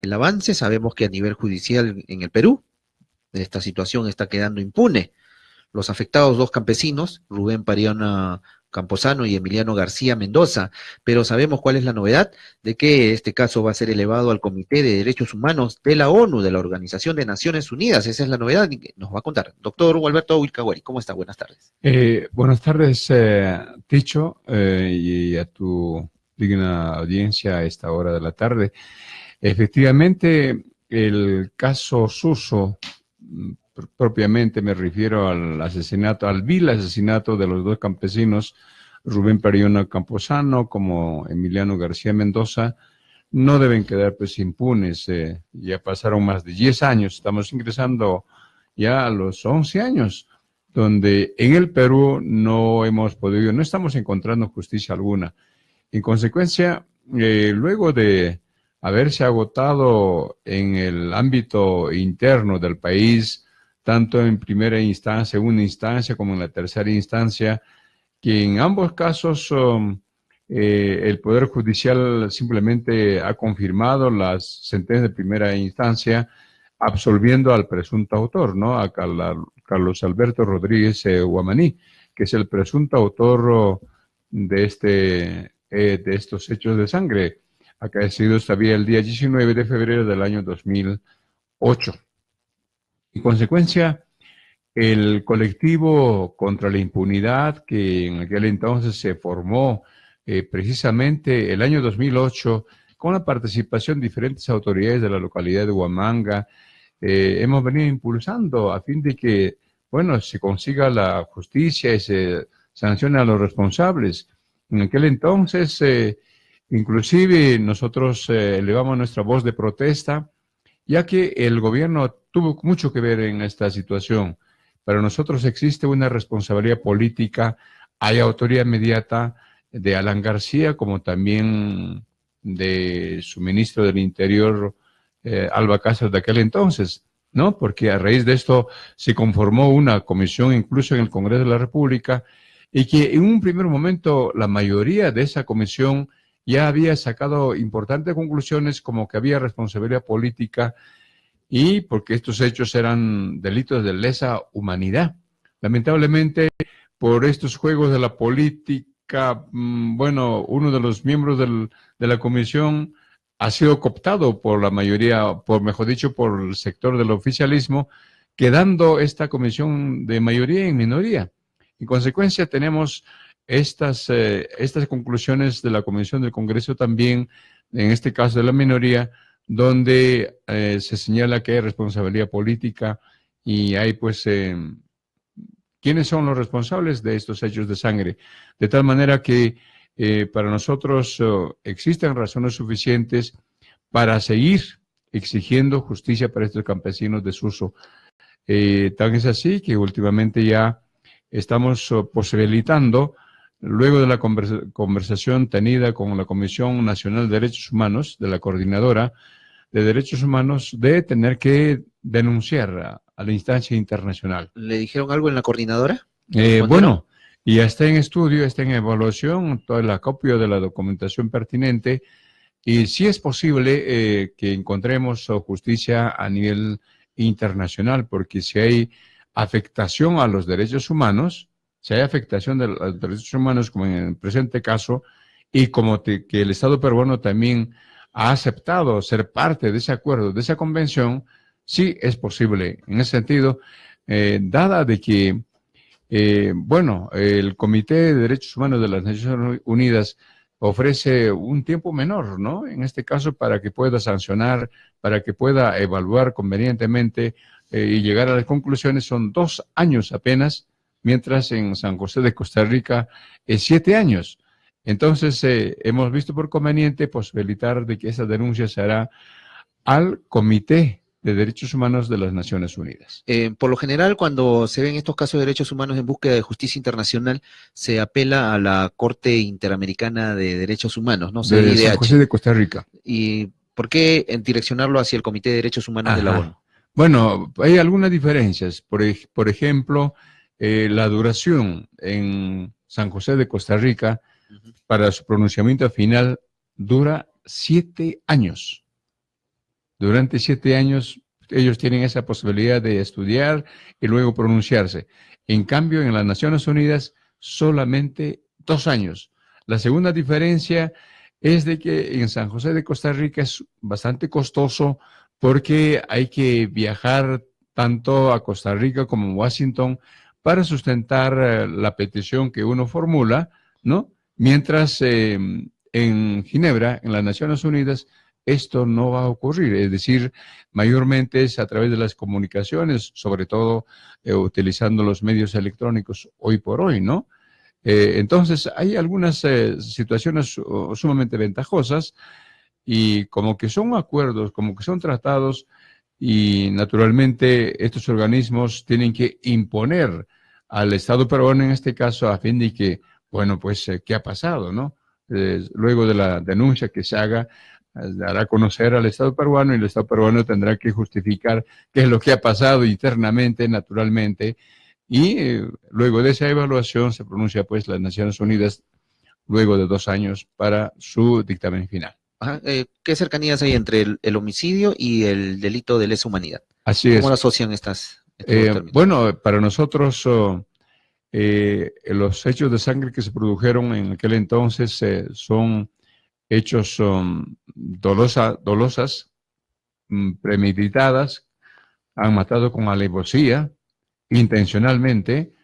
el avance. Sabemos que a nivel judicial en el Perú, esta situación está quedando impune. Los afectados, dos campesinos, Rubén Pariona Camposano y Emiliano García Mendoza, pero sabemos cuál es la novedad, de que este caso va a ser elevado al Comité de Derechos Humanos de la ONU, de la Organización de Naciones Unidas. Esa es la novedad que nos va a contar. Doctor Gualberto Wilcahuari, ¿cómo está? Buenas tardes. Buenas tardes, Ticho, y a tu digna audiencia a esta hora de la tarde. Efectivamente, el caso Suso, propiamente me refiero al asesinato, al vil asesinato de los dos campesinos, Rubén Pariona Camposano como Emiliano García Mendoza, no deben quedar pues impunes. Ya pasaron más de 10 años, estamos ingresando ya a los 11 años, donde en el Perú no estamos encontrando justicia alguna. En consecuencia, luego de haberse agotado en el ámbito interno del país, tanto en primera instancia, segunda instancia, como en la tercera instancia, que en ambos casos el Poder Judicial simplemente ha confirmado las sentencias de primera instancia, absolviendo al presunto autor, ¿no? A Carlos Alberto Rodríguez Guamaní, que es el presunto autor de estos hechos de sangre, acaecidos todavía el día 19 de febrero del año 2008. En consecuencia, el colectivo contra la impunidad, que en aquel entonces se formó precisamente el año 2008, con la participación de diferentes autoridades de la localidad de Huamanga, hemos venido impulsando a fin de que, bueno, se consiga la justicia y se sancione a los responsables. En aquel entonces, inclusive nosotros elevamos nuestra voz de protesta, ya que el gobierno tuvo mucho que ver en esta situación. Para nosotros existe una responsabilidad política, hay autoridad inmediata de Alan García, como también de su ministro del Interior, Alba Casas, de aquel entonces, ¿no? Porque a raíz de esto se conformó una comisión incluso en el Congreso de la República, y que en un primer momento la mayoría de esa comisión ya había sacado importantes conclusiones, como que había responsabilidad política y porque estos hechos eran delitos de lesa humanidad. Lamentablemente, por estos juegos de la política, bueno, uno de los miembros de la comisión ha sido cooptado por la mayoría, mejor dicho, por el sector del oficialismo, quedando esta comisión de mayoría en minoría. En consecuencia, tenemos estas conclusiones de la Comisión del Congreso también, en este caso de la minoría, donde se señala que hay responsabilidad política y hay pues quiénes son los responsables de estos hechos de sangre. De tal manera que para nosotros existen razones suficientes para seguir exigiendo justicia para estos campesinos de Suso. Tan es así que últimamente ya estamos posibilitando, luego de la conversación tenida con la Comisión Nacional de Derechos Humanos, de la Coordinadora de Derechos Humanos, de tener que denunciar a la instancia internacional. ¿Le dijeron algo en la coordinadora? Bueno, y ya está en estudio, está en evaluación, todo el acopio de la documentación pertinente, y si es posible que encontremos justicia a nivel internacional, porque si hay afectación a los derechos humanos, si hay afectación de los derechos humanos, como en el presente caso, y como que el Estado peruano también ha aceptado ser parte de ese acuerdo, de esa convención, sí es posible. En ese sentido, dada de que, bueno, el Comité de Derechos Humanos de las Naciones Unidas ofrece un tiempo menor, ¿no? En este caso, para que pueda sancionar, para que pueda evaluar convenientemente y llegar a las conclusiones, son 2 años apenas, mientras en San José de Costa Rica es 7 años. Entonces, hemos visto por conveniente posibilitar de que esa denuncia se hará al Comité de Derechos Humanos de las Naciones Unidas. Por lo general, cuando se ven estos casos de derechos humanos en búsqueda de justicia internacional, se apela a la Corte Interamericana de Derechos Humanos, ¿no? De San José de Costa Rica. ¿Y por qué direccionarlo hacia el Comité de Derechos Humanos de la ONU? Bueno, hay algunas diferencias. Por ejemplo, la duración en San José de Costa Rica para su pronunciamiento final dura 7 años. Durante 7 años ellos tienen esa posibilidad de estudiar y luego pronunciarse. En cambio, en las Naciones Unidas, solamente 2 años. La segunda diferencia es de que en San José de Costa Rica es bastante costoso porque hay que viajar tanto a Costa Rica como a Washington para sustentar la petición que uno formula, ¿no? Mientras en Ginebra, en las Naciones Unidas, esto no va a ocurrir. Es decir, mayormente es a través de las comunicaciones, sobre todo utilizando los medios electrónicos hoy por hoy, ¿no? Entonces, hay algunas situaciones sumamente ventajosas y como que son acuerdos, como que son tratados y naturalmente estos organismos tienen que imponer al Estado peruano en este caso a fin de que, bueno, pues, ¿qué ha pasado, no? Luego de la denuncia que se haga, dará a conocer al Estado peruano y el Estado peruano tendrá que justificar qué es lo que ha pasado internamente, naturalmente, y luego de esa evaluación se pronuncia pues las Naciones Unidas luego de 2 años para su dictamen final. Ajá, ¿qué cercanías hay entre el homicidio y el delito de lesa humanidad? Así ¿Cómo es. lo asocian estos términos? Bueno, para nosotros los hechos de sangre que se produjeron en aquel entonces son hechos dolosas, premeditadas, han matado con alevosía, intencionalmente,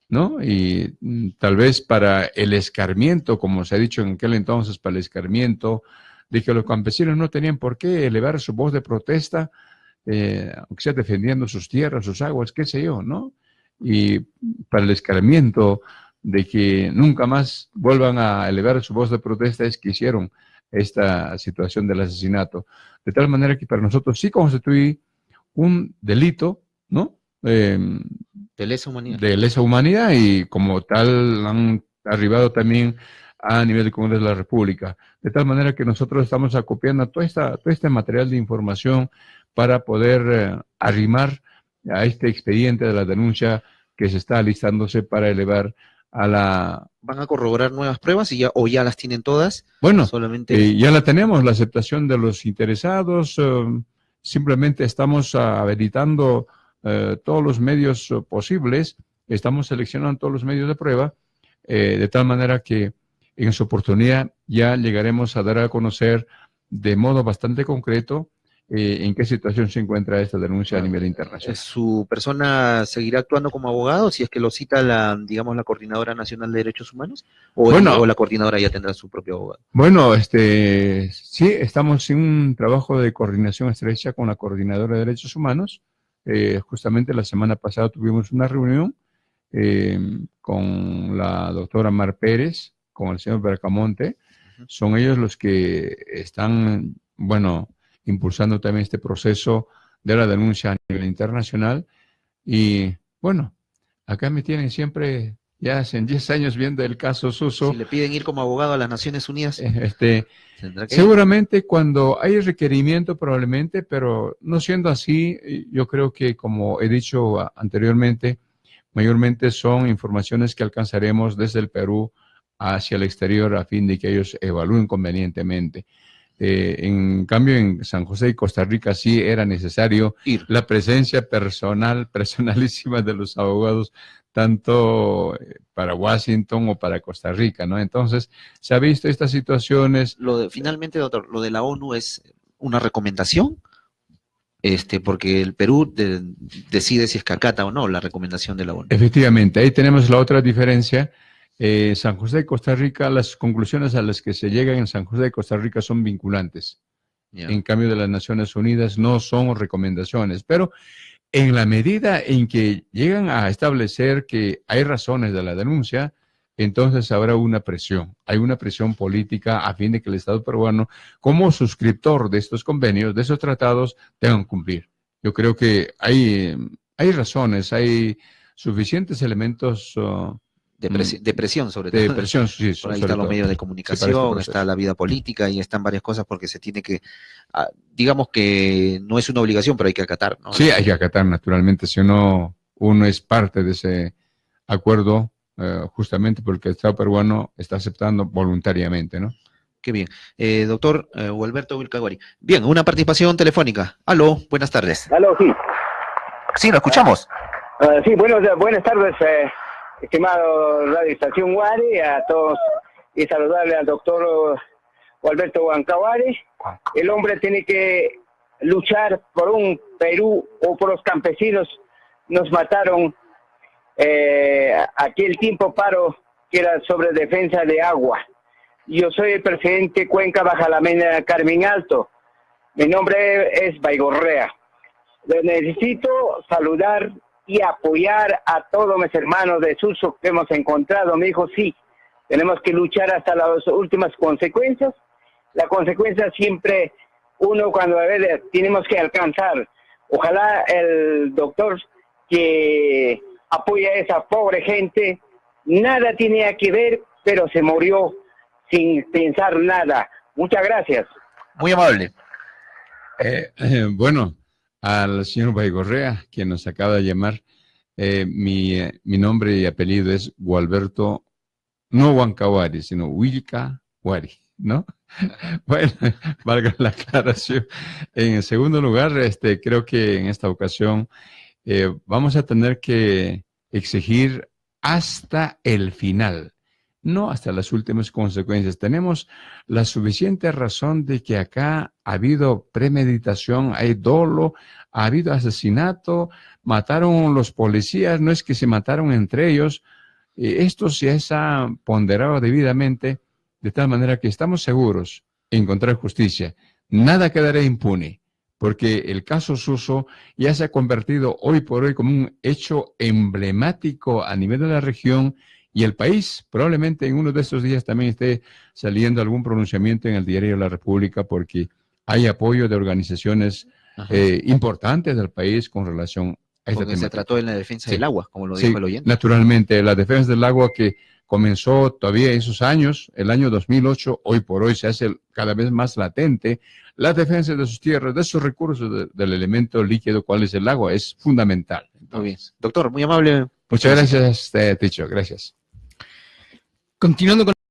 ¿no? Y tal vez para el escarmiento, como se ha dicho en aquel entonces, para el escarmiento, de que los campesinos no tenían por qué elevar su voz de protesta, aunque sea defendiendo sus tierras, sus aguas, qué sé yo, ¿no? Y para el escarmiento de que nunca más vuelvan a elevar su voz de protesta es que hicieron esta situación del asesinato. De tal manera que para nosotros sí constituye un delito, ¿no? De lesa humanidad. De lesa humanidad y como tal han arribado también a nivel de Congreso de la República. De tal manera que nosotros estamos acopiando todo este material de información para poder arrimar a este expediente de la denuncia que se está alistándose para elevar a la... ¿Van a corroborar nuevas pruebas o ya las tienen todas? Bueno, solamente ya la tenemos, la aceptación de los interesados, simplemente estamos habilitando todos los medios posibles, estamos seleccionando todos los medios de prueba, de tal manera que en su oportunidad ya llegaremos a dar a conocer de modo bastante concreto en qué situación se encuentra esta denuncia a nivel internacional. ¿Su persona seguirá actuando como abogado si es que lo cita digamos, la Coordinadora Nacional de Derechos Humanos? ¿O la coordinadora ya tendrá su propio abogado? Bueno, sí, estamos en un trabajo de coordinación estrecha con la Coordinadora de Derechos Humanos. Justamente la semana pasada tuvimos una reunión con la doctora Mar Pérez, con el señor Bercamonte. Son ellos los que están, bueno, impulsando también este proceso de la denuncia a nivel internacional. Y bueno, acá me tienen siempre, ya hace 10 años viendo el caso Suso. Si le piden ir como abogado a las Naciones Unidas, seguramente cuando hay requerimiento probablemente, pero no siendo así, yo creo que como he dicho anteriormente, mayormente son informaciones que alcanzaremos desde el Perú hacia el exterior a fin de que ellos evalúen convenientemente. En cambio, en San José y Costa Rica sí era necesario la presencia personalísima de los abogados, tanto para Washington o para Costa Rica, ¿no? Entonces, se ha visto estas situaciones. Finalmente, doctor, lo de la ONU es una recomendación, porque el Perú decide si es que acata o no la recomendación de la ONU. Efectivamente, ahí tenemos la otra diferencia. San José de Costa Rica, las conclusiones a las que se llegan en San José de Costa Rica son vinculantes. En cambio de las Naciones Unidas no son recomendaciones, pero en la medida en que llegan a establecer que hay razones de la denuncia, entonces habrá una presión, hay una presión política a fin de que el Estado peruano, como suscriptor de estos convenios, de esos tratados, tengan que cumplir. Yo creo que hay razones, hay suficientes elementos de presión, sobre todo. De presión, sí. Por ahí están los medios de comunicación, está la vida política y están varias cosas porque se tiene que, digamos que no es una obligación, pero hay que acatar, ¿no? Sí, hay que acatar, naturalmente, si uno es parte de ese acuerdo, justamente porque el Estado peruano está aceptando voluntariamente, ¿no? Qué bien. Doctor Gualberto Wilcaguari. Bien, una participación telefónica. Aló, buenas tardes. Aló, sí. Sí, lo escuchamos. Sí, buenas tardes, estimado Radio Estación Guari, a todos, y saludarle al doctor Gualberto Wilcaguari. El hombre tiene que luchar por un Perú o por los campesinos. Nos mataron aquel tiempo paro que era sobre defensa de agua. Yo soy el presidente Cuenca Baja la Mena Carmen Alto. Mi nombre es Baigorrea. Necesito saludar y apoyar a todos mis hermanos de Suso que hemos encontrado. Me dijo, sí, tenemos que luchar hasta las últimas consecuencias. La consecuencia siempre uno cuando tenemos que alcanzar. Ojalá el doctor que apoya a esa pobre gente, nada tenía que ver, pero se murió sin pensar nada. Muchas gracias. Muy amable. Bueno, al señor Baigorrea, quien nos acaba de llamar, mi nombre y apellido es Gualberto, no Wilcaguari, sino Wilcaguari, ¿no? Bueno, valga la aclaración. En segundo lugar, creo que en esta ocasión vamos a tener que exigir hasta el final, no hasta las últimas consecuencias. Tenemos la suficiente razón de que acá ha habido premeditación, hay dolo, ha habido asesinato, mataron los policías, no es que se mataron entre ellos. Esto se ha ponderado debidamente, de tal manera que estamos seguros en encontrar justicia. Nada quedará impune, porque el caso Suso ya se ha convertido hoy por hoy como un hecho emblemático a nivel de la región y el país. Probablemente en uno de estos días también esté saliendo algún pronunciamiento en el Diario de la República, porque hay apoyo de organizaciones importantes del país con relación a esta Porque se trató en la defensa del agua, como lo Sí, dijo el oyente. naturalmente, la defensa del agua que comenzó todavía en esos años, el año 2008, hoy por hoy se hace cada vez más latente. La defensa de sus tierras, de sus recursos, del elemento líquido, cuál es el agua, es fundamental. Entonces, muy bien. Doctor, muy amable. muchas gracias, Ticho. Gracias. Continuando con